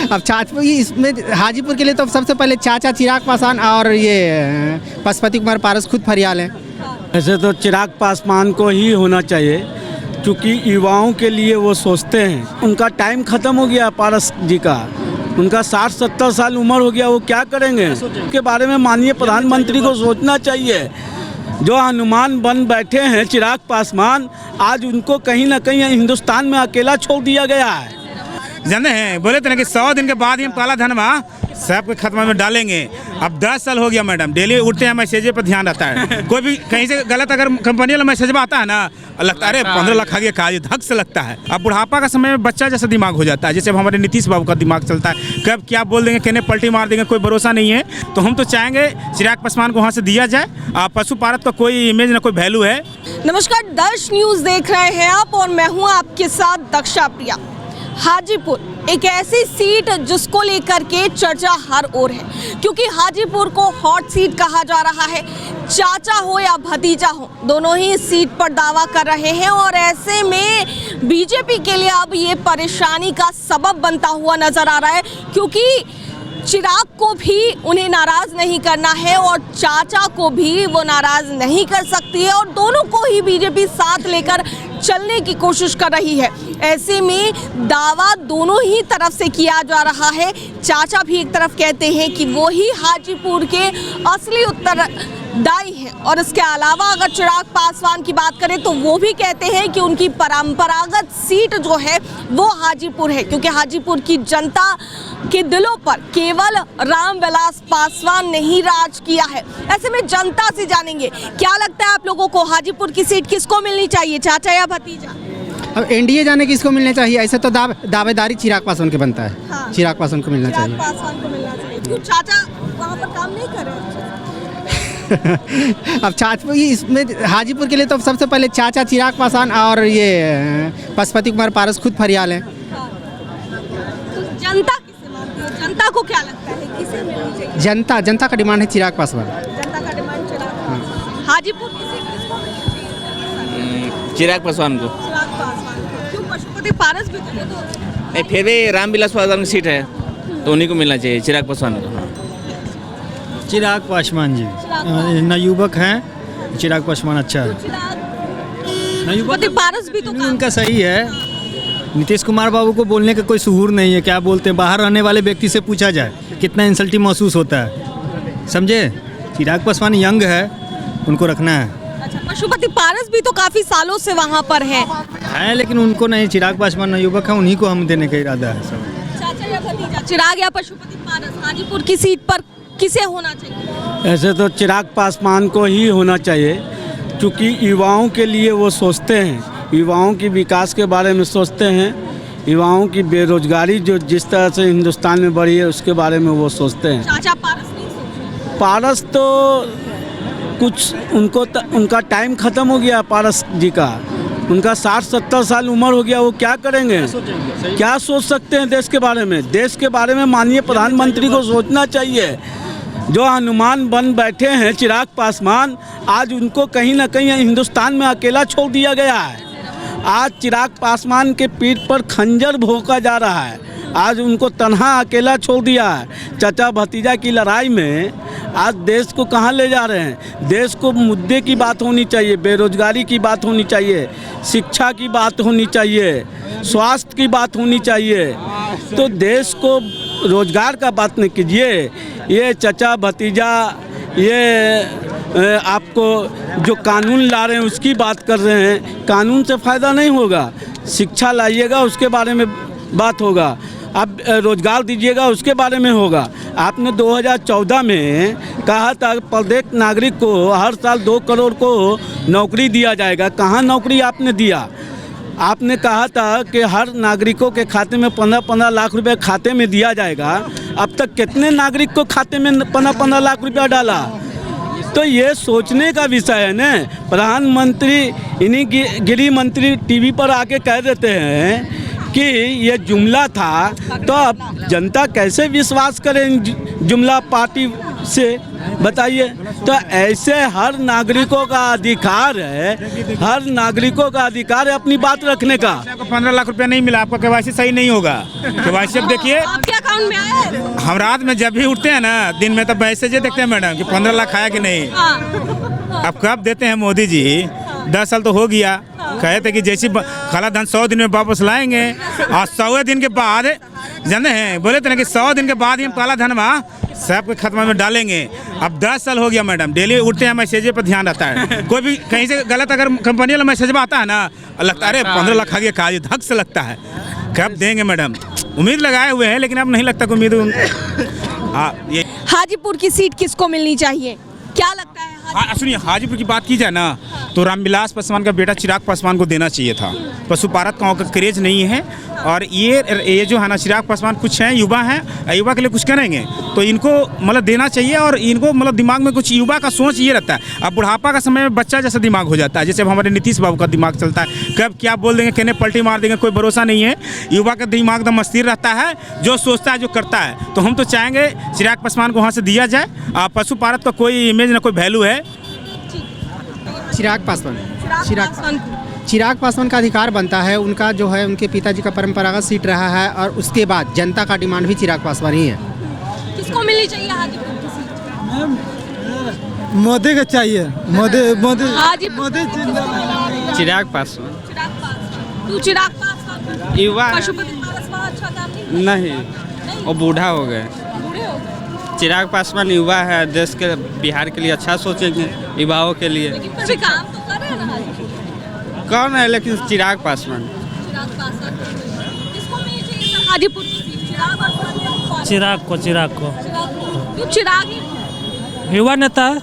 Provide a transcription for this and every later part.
अब इसमें हाजीपुर के लिए तो सबसे पहले चाचा चिराग पासवान और ये पशुपति कुमार पारस खुद फरियाल हैं। ऐसे तो चिराग पासवान को ही होना चाहिए, क्योंकि युवाओं के लिए वो सोचते हैं। उनका टाइम ख़त्म हो गया, पारस जी का, उनका 60-70 साल उम्र हो गया, वो क्या करेंगे? उसके बारे में माननीय प्रधानमंत्री को सोचना चाहिए। जो हनुमान बन बैठे हैं चिराग पासवान, आज उनको कहीं ना कहीं हिंदुस्तान में अकेला छोड़ दिया गया है। जाने हैं बोले थे ना कि 100 दिन के बाद ही हम काला धनमा सब के खत्म में डालेंगे। अब 10 साल हो गया मैडम, डेली उठते हैं, मैसेज पर ध्यान रहता है। कोई भी कहीं से गलत अगर कंपनी वाला मैसेज आता है ना, लगता है अरे 15 लाख आ गया, काज धक से लगता है। अब बुढ़ापा का समय में बच्चा जैसा दिमाग हो जाता है, जैसे अब हमारे नीतीश बाबू का दिमाग चलता है, कब क्या बोल देंगे, कहने पलटी मार देंगे, कोई भरोसा नहीं है। तो हम तो चाहेंगे चिराग पासवान को वहाँ से दिया जाए। पशु पारत का कोई इमेज ना कोई वैल्यू है। नमस्कार, दर्श न्यूज़ देख रहे हैं आप और मैं हूँ आपके साथ दक्षा प्रिया। हाजीपुर एक ऐसी सीट जिसको लेकर के चर्चा हर ओर है, क्योंकि हाजीपुर को हॉट सीट कहा जा रहा है। चाचा हो या भतीजा हो, दोनों ही इस सीट पर दावा कर रहे हैं और ऐसे में बीजेपी के लिए अब ये परेशानी का सबब बनता हुआ नजर आ रहा है, क्योंकि चिराग को भी उन्हें नाराज नहीं करना है और चाचा को भी वो नाराज नहीं कर सकती है और दोनों को ही बीजेपी साथ लेकर चलने की कोशिश कर रही है। ऐसे में दावा दोनों ही तरफ से किया जा रहा है। चाचा भी एक तरफ कहते हैं कि वो ही हाजीपुर के असली उत्तरदायी हैं और इसके अलावा अगर चिराग पासवान की बात करें तो वो भी कहते हैं कि उनकी परंपरागत सीट जो है वो हाजीपुर है, क्योंकि हाजीपुर की जनता के दिलों पर केवल रामविलास पासवान ने ही राज किया है। ऐसे में जनता से जानेंगे क्या लगता है आप लोगों को, हाजीपुर की सीट किसको मिलनी चाहिए, चाचा या भतीजा? अब एनडीए जाने किसको मिलना चाहिए? ऐसे तो दावेदारी चिराग पासवान के बनता है। हाँ। चिराग पासवान को मिलना चाहिए। पासवान को मिलना चाहिए। क्यों चाचा वहाँ पर काम नहीं कर रहे? अब इसमें हाजीपुर के लिए तो सबसे पहले चाचा चिराग पासवान और ये पशुपति कुमार पारस खुद फरियाल हैं। तो जनता किसे मानती है? जनता को क्या लगता है किसे मिलनी चाहिए? जनता का डिमांड है चिराग पासवान। जनता का डिमांड चिराग। हाजीपुर की सीट किसको मिलनी चाहिए? चिराग पासवान को। चिराग पासवान को। क्यों? पशुपति पारस भी तो नहीं, फिर भी रामविलास पासवान की सीट है तो उन्हीं को मिलना चाहिए, चिराग पासवान को। चिराग पासवान जी नवयुवक हैं, चिराग पासवान अच्छा है। पशुपति पारस भी तो उनका सही है। नीतीश कुमार बाबू को बोलने का कोई सुहूर नहीं है। क्या बोलते हैं, बाहर रहने वाले व्यक्ति से पूछा जाए कितना इंसल्टिंग महसूस होता है, समझे? चिराग पासवान यंग है, उनको रखना है। अच्छा, पशुपति पारस भी तो काफी सालों से वहाँ पर है, लेकिन उनको नहीं। चिराग पासवान नवयुवक है, उन्हीं को हम देने का इरादा है सब। चाचा या भतीजा, चिराग या पशुपति पारस, हाजीपुर की सीट पर किसे होना चाहिए? ऐसे तो चिराग पासवान को ही होना चाहिए, क्योंकि युवाओं के लिए वो सोचते हैं, युवाओं की विकास के बारे में सोचते हैं, युवाओं की बेरोजगारी जो जिस तरह से हिंदुस्तान में बढ़ी है उसके बारे में वो सोचते हैं। चाचा पारस नहीं सोचते? पारस तो कुछ उनका टाइम ख़त्म हो गया, पारस जी का, उनका 60-70 साल उम्र हो गया, वो क्या करेंगे? क्या सोच सकते हैं देश के बारे में? देश के बारे में माननीय प्रधानमंत्री को सोचना चाहिए। जो हनुमान बन बैठे हैं चिराग पासवान, आज उनको कहीं ना कहीं हिंदुस्तान में अकेला छोड़ दिया गया है। आज चिराग पासवान के पीठ पर खंजर भोंका जा रहा है, आज उनको तन्हा अकेला छोड़ दिया है। चाचा भतीजा की लड़ाई में आज देश को कहाँ ले जा रहे हैं? देश को मुद्दे की बात होनी चाहिए, बेरोजगारी की बात होनी चाहिए, शिक्षा की बात होनी चाहिए, स्वास्थ्य की बात होनी चाहिए। तो देश को रोजगार का बात नहीं कीजिए, ये चाचा भतीजा ये आपको जो कानून ला रहे हैं उसकी बात कर रहे हैं। कानून से फ़ायदा नहीं होगा, शिक्षा लाइएगा उसके बारे में बात होगा, आप रोजगार दीजिएगा उसके बारे में होगा। आपने 2014 में कहा था प्रत्येक नागरिक को हर साल 2 करोड़ को नौकरी दिया जाएगा, कहाँ नौकरी आपने दिया? आपने कहा था कि हर नागरिकों के खाते में 15-15 लाख रुपए खाते में दिया जाएगा। अब तक कितने नागरिक को खाते में 15-15 लाख रुपया डाला? तो ये सोचने का विषय है ना। प्रधानमंत्री इन्हीं गृह मंत्री टीवी पर आके कह देते हैं कि ये जुमला था, तो अब जनता कैसे विश्वास करे जुमला पार्टी से, बताइए। तो ऐसे हर नागरिकों का अधिकार है, हर नागरिकों का अधिकार है अपनी बात रखने का। आपको 15 लाख रुपया नहीं मिला, आपका केवाईसी सही नहीं होगा। केवाईसी अब देखिए, आपके अकाउंट में आया है? हम रात में जब भी उठते हैं ना, दिन में तो मैसेज देखते हैं मैडम कि 15 लाख आया कि नहीं। अब कब देते हैं मोदी जी? 10 साल तो हो गया। कहे थे कि जैसी काला धन 100 दिन में वापस लाएंगे, और 100 दिन के बाद जाने हैं, बोले थे ना कि 100 दिन के बाद ही हम काला धन सबके खाते में डालेंगे। अब 10 साल हो गया मैडम, डेली उठते हैं मैसेज पर ध्यान रहता है। कोई भी कहीं से गलत अगर कंपनी वाला मैसेज आता है ना, लगता है अरे 15 लाख आ गया, काज धक से लगता है। कब देंगे मैडम? उम्मीद लगाए हुए हैं, लेकिन अब नहीं लगता कि उम्मीद। हाँ, ये हाजीपुर की सीट किसको मिलनी चाहिए, क्या लगता है? सुनिए, हाजीपुर की बात की जाए ना, तो रामविलास पासवान का बेटा चिराग पासवान को देना चाहिए था। पशुपालन का क्रेज नहीं है, और ये जो है ना, चिराग पासवान कुछ हैं, युवा हैं, युवा के लिए कुछ करेंगे तो इनको मतलब देना चाहिए। और इनको मतलब दिमाग में कुछ, युवा का सोच ये रहता है। अब बुढ़ापा का समय में बच्चा जैसा दिमाग हो जाता है, जैसे अब हमारे नीतीश बाबू का दिमाग चलता है, कब क्या बोल देंगे, कहने पलटी मार देंगे, कोई भरोसा नहीं है। युवा का दिमाग एकदम स्थिर रहता है, जो सोचता है, जो करता है। तो हम तो चाहेंगे चिराग पासवान को वहाँ से दिया जाए। पशुपालन का कोई इमेज ना कोई वैल्यू है। चिराग पासवान चिराग पासवान का अधिकार बनता है। उनका जो है, उनके पिताजी का परंपरागत सीट रहा है, और उसके बाद जनता का डिमांड भी चिराग पासवान ही है। किसको मिलनी चाहिए हाजीपुर की सीट? मोदी का चाहिए। मोदी हाजीपुर चिराग पासवान। तू चिराग पासवान युवा पशुपति पासवान अच्छा काम नहीं, वो बूढ़ा हो गए। बूढ़े हो गए। चिराग पासवान युवा है, देश के, बिहार के लिए अच्छा सोचेंगे, युवाओं के लिए। लेकिन फिर भी काम तो कर रहे हैं ना हाजीपुर। कौन है लेकिन चिराग पासवान। चिराग पासवान किसको मिलनी चाहिए सर हाजीपुर की सीट? चिराग और चिराग को क्यों चिराग ही? युवा नेता है,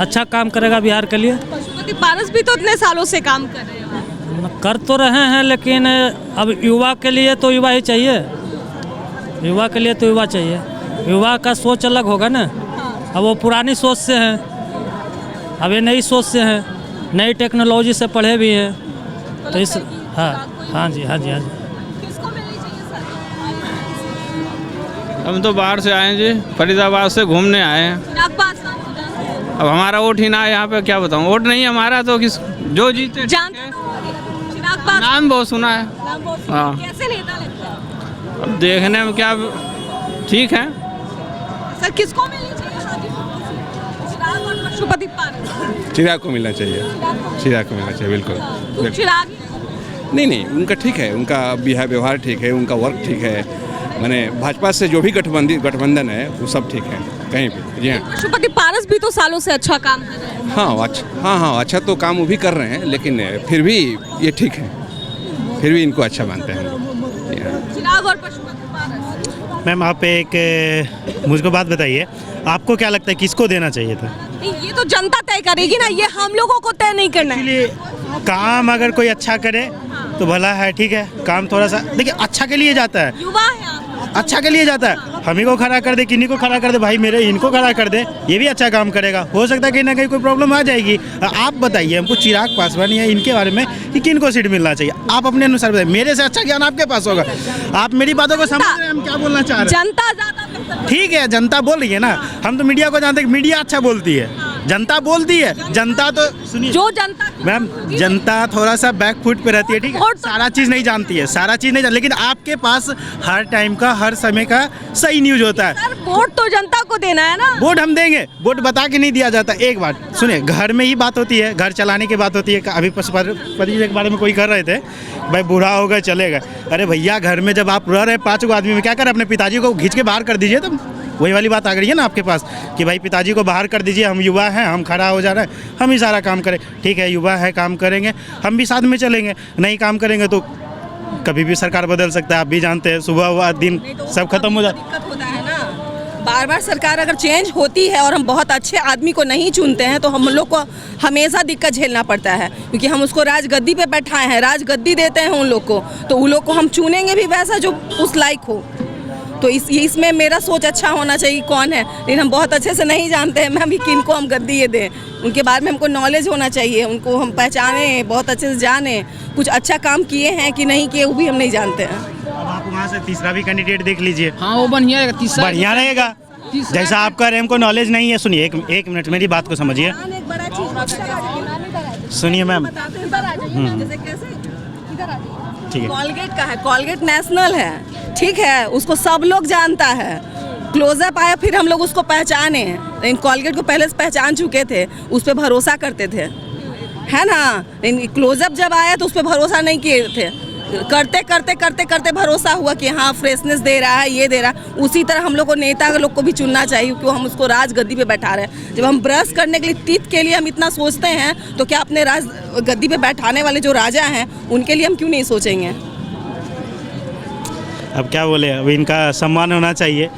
अच्छा काम करेगा बिहार के लिए। पशुपति पारस भी तो इतने सालों से काम कर रहे हैं। कर तो रहे हैं, लेकिन अब युवा के लिए तो युवा ही चाहिए। युवा के लिए तो युवा चाहिए। युवा का सोच अलग होगा ना। अब वो पुरानी सोच से हैं, अब ये नई सोच से हैं, नई टेक्नोलॉजी से पढ़े भी हैं। तो इस हाँ जी। किसको मिलनी चाहिए सर? हम तो बाहर से आए हैं जी, फरीदाबाद से घूमने आए हैं। चिराग पासवान को जानते हैं? अब हमारा वोट ही ना है यहाँ पे, क्या बताऊँ, वोट नहीं हमारा तो किस जो जीते। जानते हो चिराग पासवान? नाम बहुत सुना है। नाम बहुत सुना। हाँ। कैसे नेता लगता है? अब देखने में क्या ठीक है। सर किसको मिलनी चाहिए हाजीपुर की सीट? चिराग और पशुपति पारस? चिराग को मिलना चाहिए। चिराग को मिलना चाहिए, बिल्कुल। तू चिराग ही? नहीं, उनका ठीक है, उनका व्यवहार ठीक है, उनका वर्क ठीक है। मैंने भाजपा से जो भी गठबंधन है वो सब ठीक है कहीं भी। जी हाँ। पशुपति पारस भी तो सालों से अच्छा काम कर रहे हैं। हाँ, अच्छा तो काम वो भी कर रहे हैं, लेकिन फिर भी ये ठीक है, फिर भी इनको अच्छा मानते हैं। चिराग और पशुपति पारस। मैम, आप एक मुझको बात बताइए, आपको क्या लगता है किसको देना चाहिए था? ये तो जनता तय करेगी ना, ये हम लोगों को तय नहीं करना है। इसलिए काम अगर कोई अच्छा करे तो भला है, ठीक है। काम थोड़ा सा देखिए, अच्छा के लिए जाता है, युवा है आप। अच्छा के लिए जाता है। हम ही को खड़ा कर दे, किन्हीं को खड़ा कर दे, भाई मेरे इनको खड़ा कर दे, ये भी अच्छा काम करेगा। हो सकता है कहीं ना कहीं कोई प्रॉब्लम आ जाएगी। आप बताइए हमको चिराग पासवान या इनके बारे में कि किनको सीट मिलना चाहिए, आप अपने अनुसार बताइए। मेरे से अच्छा ज्ञान आपके पास होगा, आप मेरी बातों को समझ रहे हैं हम क्या बोलना चाह रहे हैं। जनता ज्यादा ठीक है, जनता बोल रही है ना, हम तो मीडिया को जानते हैं, मीडिया अच्छा बोलती है, जनता बोलती है। जनता तो सुनिए, जो जनता मैम, जनता थोड़ा सा बैक फुट पे रहती है, ठीक है, सारा चीज़ नहीं जानती है, सारा चीज़ नहीं जानती, लेकिन आपके पास हर टाइम का, हर समय का सही न्यूज़ होता है। सर वोट तो जनता को देना है ना। वोट हम देंगे, वोट बता के नहीं दिया जाता। एक बात सुनिए, घर में ही बात होती है, घर चलाने की बात होती है। अभी पशुपति के बारे में कोई कर रहे थे, भाई बूढ़ा हो गए चले गए। अरे भैया, घर में जब आप रह रहे 5 आदमी में, क्या कर अपने पिताजी को खींच के बाहर कर दीजिए। तो वही वाली बात आ गई है ना आपके पास कि भाई पिताजी को बाहर कर दीजिए, हम युवा हैं, हम खड़ा हो जा रहे हैं, हम ही सारा काम करें। ठीक है, युवा है, काम करेंगे, हम भी साथ में चलेंगे। नहीं काम करेंगे तो कभी भी सरकार बदल सकता है, आप भी जानते हैं। सुबह हुआ दिन सब खत्म हो जाता है। दिक्कत होता है ना, बार बार सरकार अगर चेंज होती है और हम बहुत अच्छे आदमी को नहीं चुनते हैं तो हम लोग को हमेशा दिक्कत झेलना पड़ता है, क्योंकि हम उसको राजगद्दी पे बैठाए हैं, राजगद्दी देते हैं उन लोग को, तो उन लोग को हम चुनेंगे भी वैसा जो उस लायक हो। तो इसमें मेरा सोच अच्छा होना चाहिए कौन है, लेकिन हम बहुत अच्छे से नहीं जानते हैं मैम किनको हम गद्दी ये दें। उनके बारे में हमको नॉलेज होना चाहिए, उनको हम पहचाने, बहुत अच्छे से जाने, कुछ अच्छा काम किए हैं कि नहीं किए वो भी हम नहीं जानते हैं। अब आप वहाँ से तीसरा भी कैंडिडेट देख लीजिए। हाँ, वो बढ़िया रहेगा, तीसरा बढ़िया रहेगा। जैसा आप कह रहे हैं हमको नॉलेज नहीं है। सुनिए एक मिनट मेरी बात को समझिए। सुनिए मैम, ठीक है। कॉलगेट का है, कॉलगेट नेशनल है, ठीक है, उसको सब लोग जानता है। क्लोजअप आया फिर हम लोग उसको पहचाने, लेकिन कॉलगेट को पहले से पहचान चुके थे, उस पर भरोसा करते थे, है ना। लेकिन क्लोजअप जब आया तो उस पर भरोसा नहीं किए थे। करते करते करते करते भरोसा हुआ कि हाँ फ्रेशनेस दे रहा है, ये दे रहा है। उसी तरह हम लोग को नेता लोग को भी चुनना चाहिए, क्योंकि हम उसको राज गद्दी पे बैठा रहे हैं। जब हम ब्रश करने के लिए टीथ के लिए हम इतना सोचते हैं, तो क्या अपने राज गद्दी पे बैठाने वाले जो राजा हैं उनके लिए हम क्यों नहीं सोचेंगे। अब क्या बोले, अब इनका सम्मान होना चाहिए।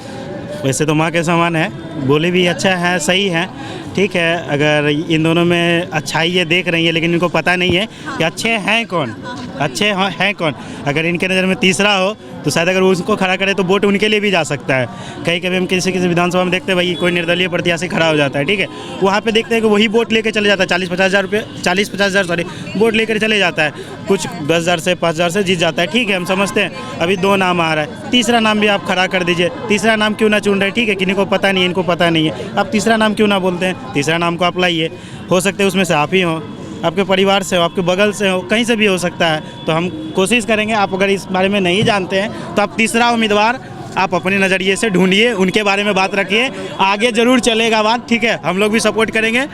वैसे तो माँ के समान है, बोले भी अच्छा है, सही है, ठीक है। अगर इन दोनों में अच्छाई ये देख रही है, लेकिन इनको पता नहीं है कि अच्छे हैं कौन, अच्छे हैं कौन। अगर इनके नज़र में तीसरा हो तो शायद अगर वो उसको खड़ा करे तो वोट उनके लिए भी जा सकता है। कहीं कभी हम किसी विधानसभा में देखते हैं भाई कोई निर्दलीय प्रत्याशी खड़ा हो जाता है, ठीक है, वहाँ पे देखते हैं कि वही वोट लेके चले जाता है, 40-50 हज़ार वोट लेकर चले जाता है, कुछ 10,000 से 5,000 से जीत जाता है, ठीक है, हम समझते हैं। अभी 2 नाम आ रहा है, तीसरा नाम भी आप खड़ा कर दीजिए। तीसरा नाम क्यों ना चुन रहे, ठीक है, किन्हीं को पता नहीं है, इनको पता नहीं है, आप तीसरा नाम क्यों ना बोलते हैं। तीसरा नाम को आप लाइए, हो सकते हैं उसमें से आप ही हों, आपके परिवार से हो, आपके बगल से हो, कहीं से भी हो सकता है। तो हम कोशिश करेंगे, आप अगर इस बारे में नहीं जानते हैं तो आप तीसरा उम्मीदवार आप अपने नज़रिए से ढूंढिए, उनके बारे में बात रखिए, आगे ज़रूर चलेगा बात, ठीक है, हम लोग भी सपोर्ट करेंगे।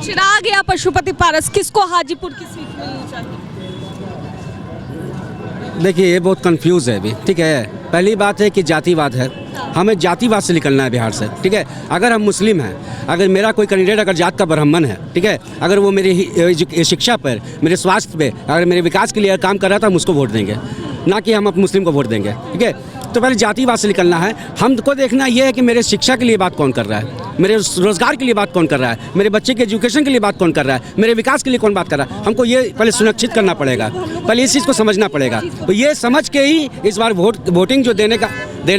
चिराग या पशुपति पारस, किसको हाजीपुर की सीट मिलनी चाहिए? देखिए ये बहुत कंफ्यूज है अभी, ठीक है। पहली बात है कि जातिवाद है, हमें जातिवाद से निकलना है बिहार से, ठीक है। अगर हम मुस्लिम हैं, अगर मेरा कोई कैंडिडेट अगर जात का ब्राह्मण है, ठीक है, अगर वो मेरी शिक्षा पर, मेरे स्वास्थ्य पे, अगर मेरे विकास के लिए काम कर रहा था, हम उसको वोट देंगे, ना कि हम अपने मुस्लिम को वोट देंगे, ठीक है। तो पहले जातिवाद से निकलना है। हमको देखना ये है कि मेरे शिक्षा के लिए बात कौन कर रहा है, मेरे रोजगार के लिए बात कौन कर रहा है, मेरे बच्चे के एजुकेशन के लिए बात कौन कर रहा है, मेरे विकास के लिए कौन बात कर रहा है। हमको ये पहले सुनिश्चित करना पड़ेगा, पहले इस चीज़ को समझना पड़ेगा। तो ये समझ के ही इस बार वोटिंग जो देने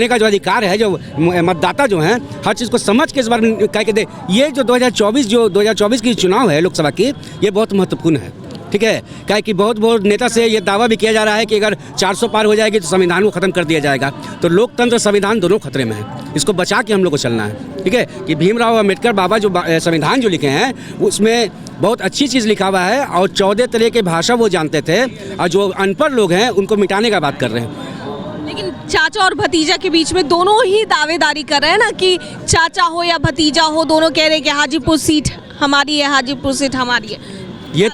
का जो अधिकार है, जो मतदाता जो हैं, हर चीज़ को समझ के इस बार कह के दे। ये जो 2024 की चुनाव है लोकसभा की, ये बहुत महत्वपूर्ण है, ठीक है। क्या कि बहुत नेता से ये दावा भी किया जा रहा है कि अगर 400 पार हो जाएगी तो संविधान को ख़त्म कर दिया जाएगा। तो लोकतंत्र संविधान दोनों खतरे में है, इसको बचा के हम लोग को चलना है, ठीक है। कि भीमराव अम्बेडकर बाबा जो संविधान जो लिखे हैं उसमें बहुत अच्छी चीज़ लिखा हुआ है, और 14 तरह के भाषा वो जानते थे, और जो अनपढ़ लोग हैं उनको मिटाने का बात कर रहे हैं। लेकिन चाचा और भतीजा के बीच में दोनों ही दावेदारी कर रहे हैं ना, कि चाचा हो या भतीजा हो, दोनों कह रहे हैं कि हाजीपुर सीट हमारी है, हाजीपुर सीट हमारी है। ये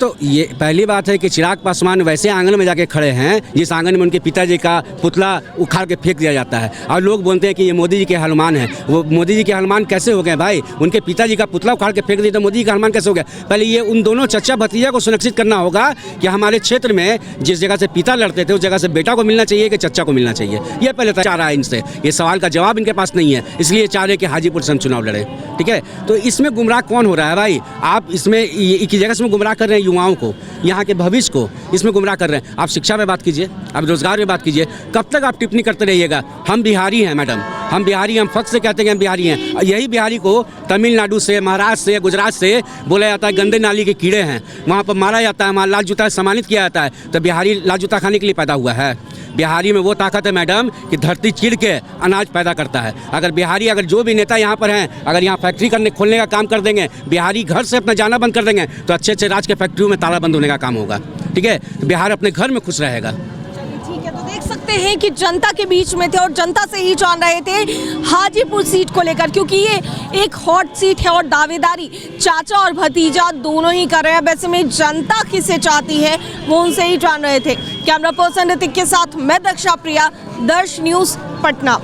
पहली बात है कि चिराग पासवान वैसे आंगन में जाके खड़े हैं जिस आंगन में उनके पिताजी का पुतला उखाड़ के फेंक दिया जाता है, और लोग बोलते हैं कि ये मोदी जी के हनुमान हैं। वो मोदी जी के हनुमान कैसे हो गए भाई? उनके पिताजी का पुतला उखाड़ के फेंक दिया तो मोदी जी का हनुमान कैसे हो गया? पहले ये उन दोनों चचा भतीजा को सुनिश्चित करना होगा कि हमारे क्षेत्र में जिस जगह से पिता लड़ते थे उस जगह से बेटा को मिलना चाहिए कि चचा को मिलना चाहिए। ये पहले चाह रहा है इनसे, ये सवाल का जवाब इनके पास नहीं है, इसलिए चाह रहे कि हाजीपुर से हम चुनाव लड़े, ठीक है। तो इसमें गुमराह कौन हो रहा है भाई? आप इसमें एक ही जगह से गुमराह कर रहे हैं, युवाओं को, यहाँ के भविष्य को इसमें गुमराह कर रहे हैं। आप शिक्षा में बात कीजिए, आप रोजगार में बात कीजिए, कब तक आप टिप्पणी करते रहिएगा? हम बिहारी हैं मैडम, हम बिहारी, हम फख्र से कहते हैं कि हम बिहारी हैं। यही बिहारी को तमिलनाडु से, महाराष्ट्र से, गुजरात से बोला जाता है गंदे नाली के कीड़े हैं, वहाँ पर मारा जाता है, वहाँ लाल जूता सम्मानित किया जाता है। तो बिहारी लाल जूता खाने के लिए पैदा हुआ है? बिहारी में वो ताकत है मैडम कि धरती चीर के अनाज पैदा करता है। अगर बिहारी, अगर जो भी नेता यहाँ पर हैं, अगर यहाँ फैक्ट्री खोलने का काम कर देंगे, बिहारी घर से अपना जाना बंद कर देंगे, तो अच्छे अच्छे राज्य के फैक्ट्रियों में ताला बंद होने का काम होगा, ठीक है। तो बिहार अपने घर में खुश रहेगा। ठीक है, तो देख सकते हैं कि जनता के बीच में थे और जनता से ही जान रहे थे हाजीपुर सीट को लेकर, क्योंकि ये एक हॉट सीट है और दावेदारी चाचा और भतीजा दोनों ही कर रहे हैं। वैसे में जनता किसे चाहती है वो उनसे ही जान रहे थे। कैमरा पर्सन ऋतिक के साथ मैं दक्षा प्रिया, दर्श न्यूज़, पटना।